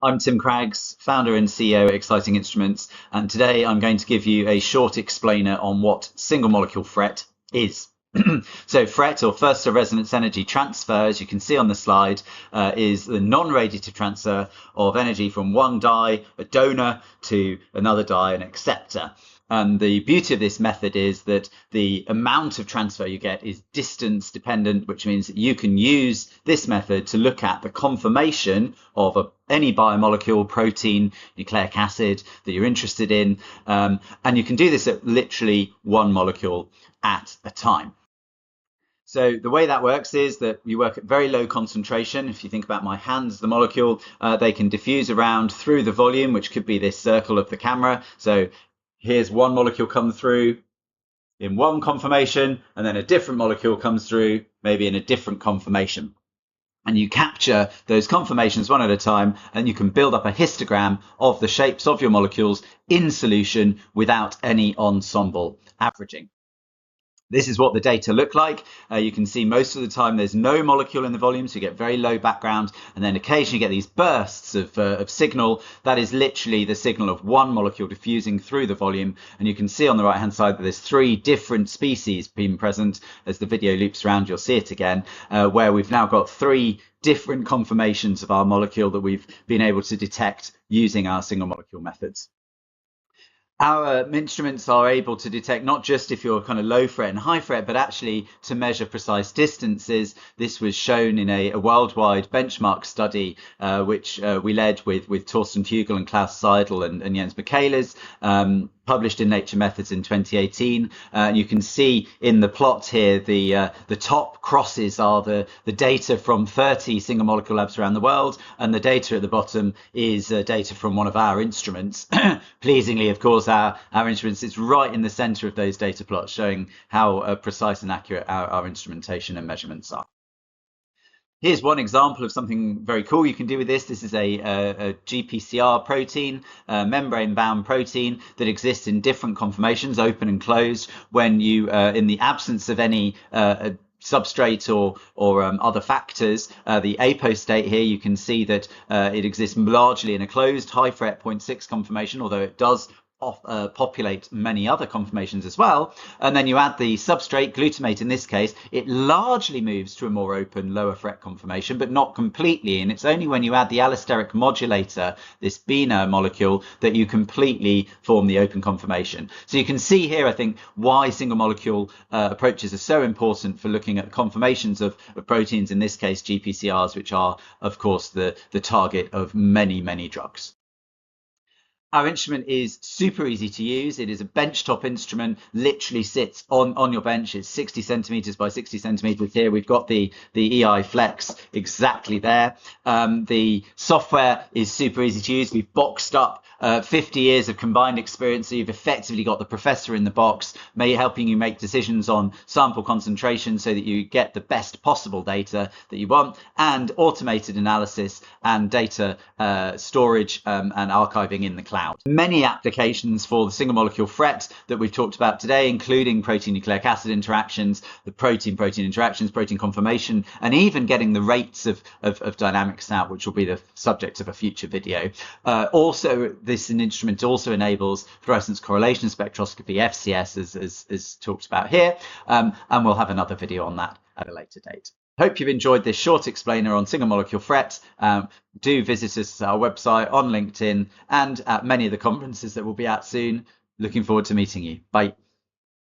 I'm Tim Craggs, founder and CEO at Exciting Instruments, and today I'm going to give you a short explainer on what single molecule FRET is. So FRET, or first resonance energy transfer, as you can see on the slide, is the non-radiative transfer of energy from one dye, a donor, to another dye, an acceptor. And the beauty of this method is that the amount of transfer you get is distance dependent, which means that you can use this method to look at the conformation of any biomolecule, protein, nucleic acid that you're interested in. And you can do this at literally one molecule at a time. So the way that works is that you work at very low concentration. If you think about my hands, the molecule, they can diffuse around through the volume, which could be this circle of the camera. So here's one molecule come through in one conformation, and then a different molecule comes through maybe in a different conformation. And you capture those conformations one at a time, and you can build up a histogram of the shapes of your molecules in solution without any ensemble averaging. This is what the data look like. You can see most of the time there's no molecule in the volume, so you get very low background, and then occasionally you get these bursts of signal. That is literally the signal of one molecule diffusing through the volume. And you can see on the right hand side that there's three different species being present. As the video loops around, you'll see it again, where we've now got three different conformations of our molecule that we've been able to detect using our single molecule methods. Our instruments are able to detect not just if you're kind of low FRET and high FRET, but actually to measure precise distances. This was shown in a worldwide benchmark study, which we led with Torsten Fugel and Klaus Seidel and Jens Michaelis, published in Nature Methods in 2018. You can see in the plot here, the top crosses are the data from 30 single molecule labs around the world, and the data at the bottom is data from one of our instruments. Pleasingly, of course, our instruments is right in the center of those data plots, showing how precise and accurate our instrumentation and measurements are. Here's one example of something very cool you can do with this. This is a GPCR protein, membrane-bound protein that exists in different conformations, open and closed. When you, in the absence of any substrate or other factors, the apostate here, you can see that it exists largely in a closed high FRET 0.6 conformation, although it does populate many other conformations as well. And then you add the substrate, glutamate in this case, it largely moves to a more open lower FRET conformation, but not completely. And it's only when you add the allosteric modulator, this BINA molecule, that you completely form the open conformation. So you can see here, I think, why single molecule approaches are so important for looking at conformations of proteins, in this case GPCRs, which are of course the target of many drugs. Our instrument is super easy to use. It is a benchtop instrument, literally sits on your bench. It's 60 centimeters by 60 centimeters here. We've got the EI Flex exactly there. The software is super easy to use. We've boxed up 50 years of combined experience. So you've effectively got the professor in the box, helping you make decisions on sample concentration so that you get the best possible data that you want, and automated analysis and data storage and archiving in the cloud. Many applications for the single molecule FRET that we've talked about today, including protein nucleic acid interactions, the protein-protein interactions, protein conformation, and even getting the rates of dynamics out, which will be the subject of a future video. Also, this instrument also enables fluorescence correlation spectroscopy, FCS, as talked about here, and we'll have another video on that at a later date. Hope you've enjoyed this short explainer on single molecule FRET. Do visit us at our website, on LinkedIn, and at many of the conferences that we'll be at soon. Looking forward to meeting you. Bye.